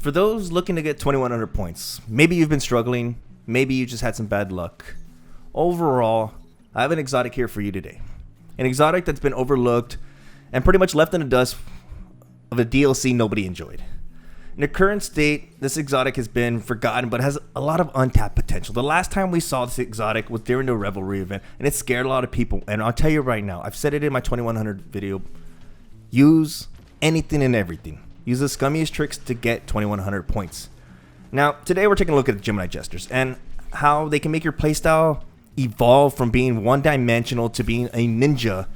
For those looking to get 2100 points, maybe you've been struggling, maybe you just had some bad luck. Overall, I have an exotic here for you today. An exotic that's been overlooked and pretty much left in the dust of a DLC nobody enjoyed. In the current state, this exotic has been forgotten but has a lot of untapped potential. The last time we saw this exotic was during the Revelry event, and it scared a lot of people. And I'll tell you right now, I've said it in my 2100 video, use anything and everything. Use the scummiest tricks to get 2100 points. Now, today we're taking a look at the Gemini Jesters and how they can make your playstyle evolve from being one-dimensional to being a ninja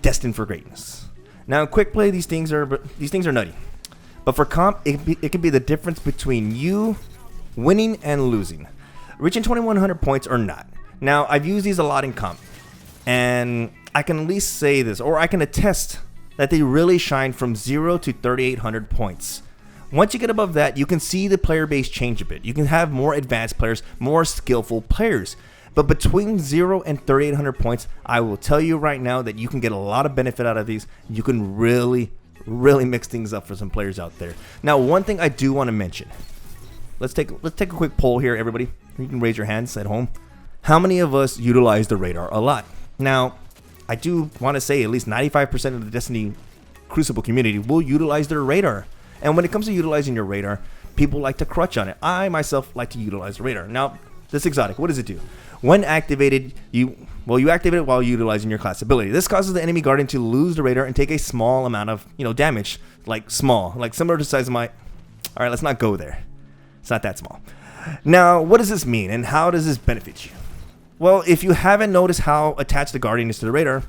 destined for greatness. Now, in quick play, these things are nutty. But for comp, it can be the difference between you winning and losing. Reaching 2100 points or not. Now, I've used these a lot in comp, and I can at least say this, or I can attest that they really shine from 0 to 3800 points. Once you get above that, you can see the player base change a bit. You can have more advanced players, more skillful players. But between 0 and 3800 points, I will tell you right now that you can get a lot of benefit out of these. You can really mix things up for some players out there. Now, one thing I do want to mention. Let's take a quick poll here, everybody. You can raise your hands at home. How many of us utilize the radar a lot? Now, I do want to say at least 95% of the Destiny Crucible community will utilize their radar. And when it comes to utilizing your radar, people like to crutch on it. I myself like to utilize the radar. Now, this exotic, what does it do? When activated, you activate it while utilizing your class ability. This causes the enemy guardian to lose the radar and take a small amount of, damage, like similar to the size of my. All right, let's not go there. It's not that small. Now, what does this mean, and how does this benefit you? Well, if you haven't noticed how attached the guardian is to the radar,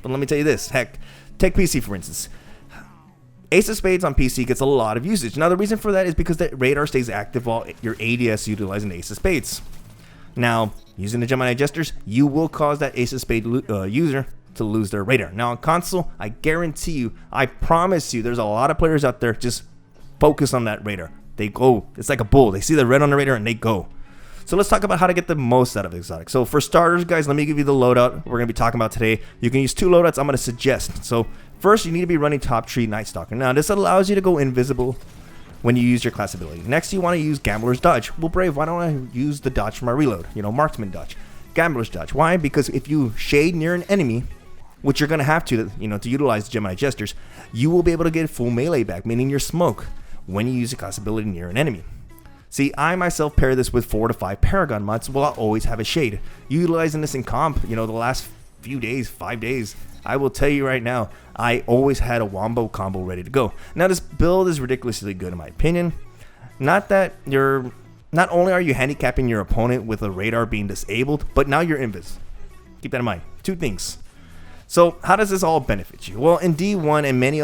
but let me tell you this. Heck, take PC for instance. Ace of Spades on PC gets a lot of usage. Now, the reason for that is because the radar stays active while your ADS utilizing Ace of Spades. Now, using the Gemini Jesters, you will cause that Ace of Spades user to lose their radar. Now, on console, I guarantee you, I promise you, there's a lot of players out there just focus on that radar. They go. It's like a bull. They see the red on the radar and they go. So let's talk about how to get the most out of exotic. So for starters, guys, let me give you the loadout we're going to be talking about today. You can use two loadouts I'm going to suggest. So first, you need to be running Top Tree Night Stalker. Now, this allows you to go invisible when you use your class ability. Next, you want to use Gambler's Dodge. Well, Brave, why don't I use the dodge for my reload? Marksman Dodge. Gambler's Dodge. Why? Because if you shade near an enemy, which you're going to have to utilize the Gemini Jesters, you will be able to get full melee back, meaning your smoke, when you use a class ability near an enemy. See, I myself pair this with 4 to 5 Paragon mods, so I'll always have a shade. Utilizing this in comp, the last few days, 5 days, I will tell you right now, I always had a wombo combo ready to go. Now, this build is ridiculously good in my opinion. Not only are you handicapping your opponent with a radar being disabled, but now you're invis. Keep that in mind. Two things. So how does this all benefit you? Well, in D1 and many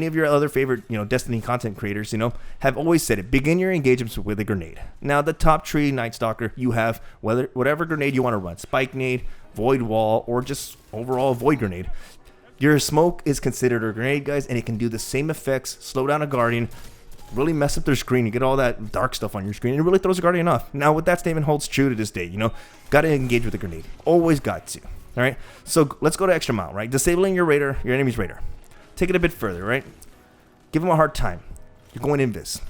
of your other favorite, Destiny content creators, have always said it. Begin your engagements with a grenade. Now, the Top Tree Night Stalker, you have whatever grenade you want to run, Spike Nade, Void Wall, or just overall Void Grenade. Your smoke is considered a grenade, guys, and it can do the same effects, slow down a guardian, really mess up their screen, you get all that dark stuff on your screen, and it really throws a guardian off. Now, what that statement holds true to this day, got to engage with a grenade. Always got to. All right, so let's go to extra mile, right? Disabling your enemy's radar. Take it a bit further, right? Give them a hard time. You're going invis.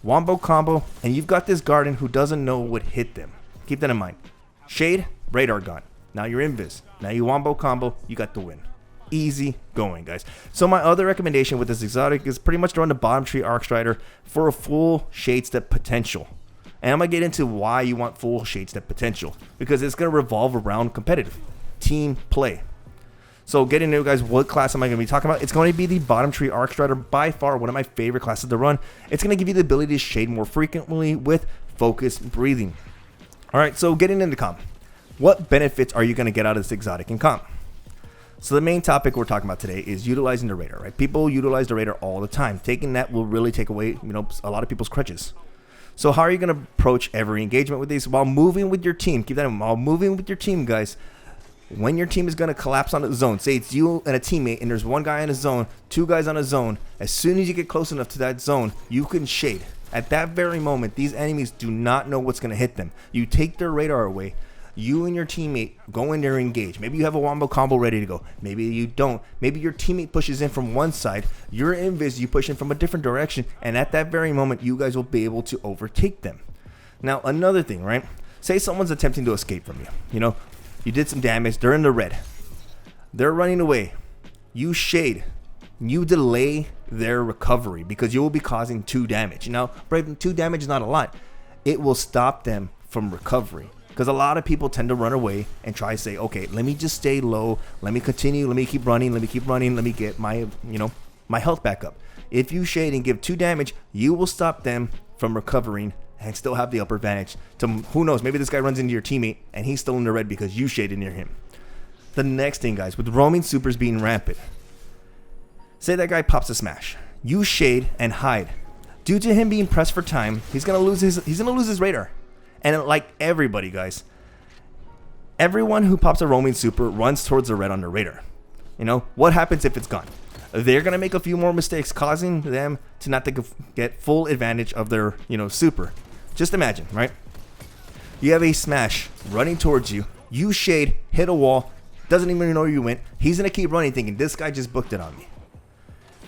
Wombo combo, and you've got this guardian who doesn't know what hit them. Keep that in mind. Shade, radar gone. Now you're invis. Now you wombo combo, you got the win. Easy going, guys. So my other recommendation with this exotic is pretty much to run the bottom tree Arc Strider for a full shade step potential. And I'm going to get into why you want full shade step potential, because it's going to revolve around competitive team play. So getting into, guys, what class am I going to be talking about? It's going to be the bottom tree Arc Strider, by far one of my favorite classes to run. It's going to give you the ability to shade more frequently with focused breathing. All right, so getting into comp. What benefits are you going to get out of this exotic in comp? So the main topic we're talking about today is utilizing the radar, right? People utilize the radar all the time. Taking that will really take away, a lot of people's crutches. So how are you going to approach every engagement with these? While moving with your team, keep that in mind. While moving with your team, guys, when your team is going to collapse on a zone, say it's you and a teammate, and there's one guy in a zone, two guys on a zone, as soon as you get close enough to that zone, you can shade. At that very moment, these enemies do not know what's going to hit them. You take their radar away. You and your teammate go in there and engage. Maybe you have a wombo combo ready to go. Maybe you don't. Maybe your teammate pushes in from one side. You're invis, you push in from a different direction. And at that very moment, you guys will be able to overtake them. Now, another thing, right? Say someone's attempting to escape from you. You know, you did some damage. They're in the red. They're running away. You shade. You delay their recovery because you will be causing 2 damage. Now, Brave, 2 damage is not a lot. It will stop them from recovery. Because a lot of people tend to run away and try to say, okay, let me just stay low. Let me continue. Let me keep running. Let me keep running. Let me get my, my health back up. If you shade and give 2 damage, you will stop them from recovering and still have the upper advantage. To, who knows, maybe this guy runs into your teammate and he's still in the red because you shaded near him. The next thing, guys, with roaming supers being rampant, say that guy pops a smash. You shade and hide. Due to him being pressed for time, he's gonna lose his radar. And like everybody, guys, everyone who pops a roaming super runs towards the red on the radar. You know, what happens if it's gone? They're going to make a few more mistakes, causing them to not get full advantage of their, super. Just imagine, right? You have a smash running towards you. You shade, hit a wall, doesn't even know where you went. He's going to keep running thinking, this guy just booked it on me.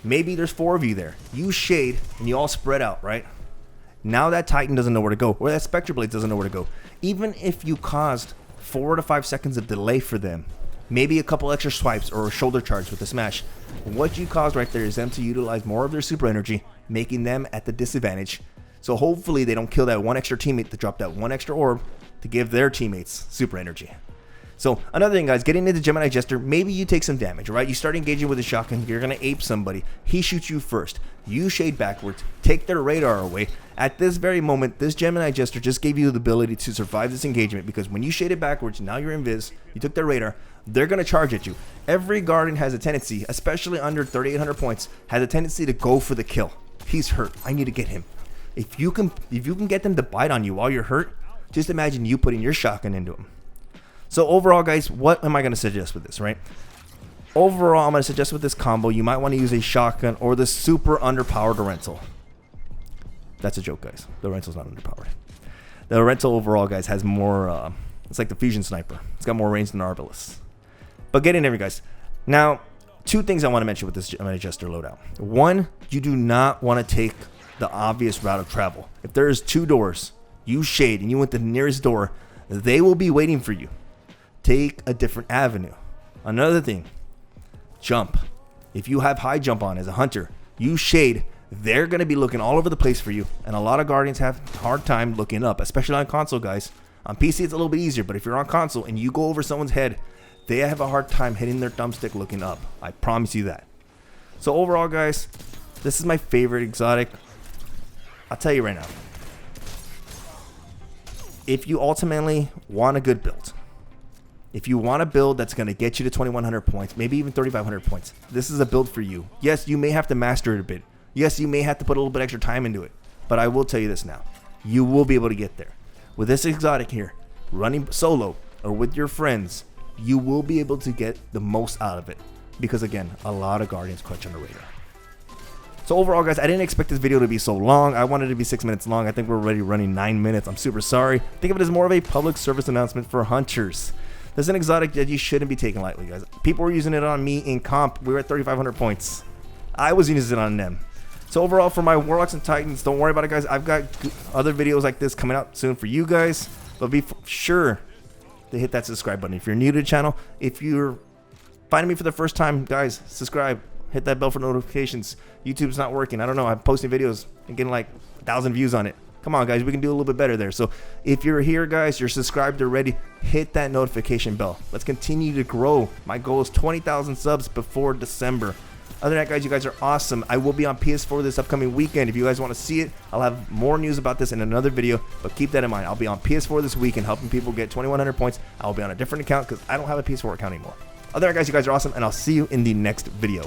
Maybe there's 4 of you there. You shade and you all spread out, right? Now that Titan doesn't know where to go, or that Spectre Blade doesn't know where to go. Even if you caused 4 to 5 seconds of delay for them, maybe a couple extra swipes or a shoulder charge with the smash, what you caused right there is them to utilize more of their super energy, making them at the disadvantage. So hopefully they don't kill that 1 extra teammate to drop that 1 extra orb to give their teammates super energy. So another thing, guys, getting into Gemini Jester, maybe you take some damage, right? You start engaging with a shotgun, you're going to ape somebody. He shoots you first. You shade backwards, take their radar away. At this very moment, this Gemini Jester just gave you the ability to survive this engagement because when you shaded backwards, now you're invis, you took their radar, they're going to charge at you. Every Guardian has a tendency, especially under 3,800 points, has a tendency to go for the kill. He's hurt. I need to get him. If you can get them to bite on you while you're hurt, just imagine you putting your shotgun into him. So overall, guys, what am I going to suggest with this, right? Overall, I'm going to suggest with this combo, you might want to use a shotgun or the super underpowered rental. That's a joke, guys. The rental's not underpowered. The rental overall, guys, has more, it's like the fusion sniper. It's got more range than Arbalest. But getting there, guys. Now, 2 things I want to mention with this Gemini Jester loadout. 1, you do not want to take the obvious route of travel. If there's 2 doors, you shade and you went the nearest door, they will be waiting for you. Take a different avenue. Another thing, jump. If you have high jump on as a hunter, you shade, they're going to be looking all over the place for you. And a lot of Guardians have a hard time looking up, especially on console, guys. On PC, it's a little bit easier, but if you're on console and you go over someone's head, they have a hard time hitting their thumbstick looking up. I promise you that. So overall, guys, this is my favorite exotic. I'll tell you right now. If you ultimately want a good build, if you want a build that's going to get you to 2,100 points, maybe even 3,500 points, this is a build for you. Yes, you may have to master it a bit. Yes, you may have to put a little bit extra time into it. But I will tell you this now. You will be able to get there. With this exotic here, running solo or with your friends, you will be able to get the most out of it. Because again, a lot of Guardians clutch on the radar. So overall, guys, I didn't expect this video to be so long. I wanted it to be 6 minutes long. I think we're already running 9 minutes. I'm super sorry. Think of it as more of a public service announcement for hunters. There's an exotic that you shouldn't be taking lightly, guys. People were using it on me in comp. We were at 3,500 points. I was using it on them. So overall, for my Warlocks and Titans, don't worry about it, guys. I've got other videos like this coming out soon for you guys. But be sure to hit that subscribe button. If you're new to the channel, if you're finding me for the first time, guys, subscribe. Hit that bell for notifications. YouTube's not working. I don't know. I'm posting videos and getting like 1,000 views on it. Come on, guys. We can do a little bit better there. So if you're here, guys, you're subscribed already, hit that notification bell. Let's continue to grow. My goal is 20,000 subs before December. Other than that, guys, you guys are awesome. I will be on PS4 this upcoming weekend. If you guys want to see it, I'll have more news about this in another video. But keep that in mind. I'll be on PS4 this weekend helping people get 2,100 points. I'll be on a different account because I don't have a PS4 account anymore. Other than that, guys, you guys are awesome, and I'll see you in the next video.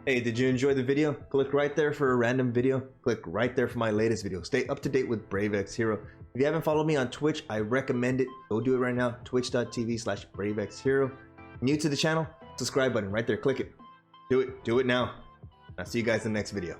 Hey, did you enjoy the video? Click right there for a random video. Click right there for my latest video. Stay up to date with BRAVExHERO. If you haven't followed me on Twitch, I recommend it. Go do it right now. Twitch.tv/BRAVExHERO. New to the channel, subscribe button right there. Click it. Do it now. I'll see you guys in the next video.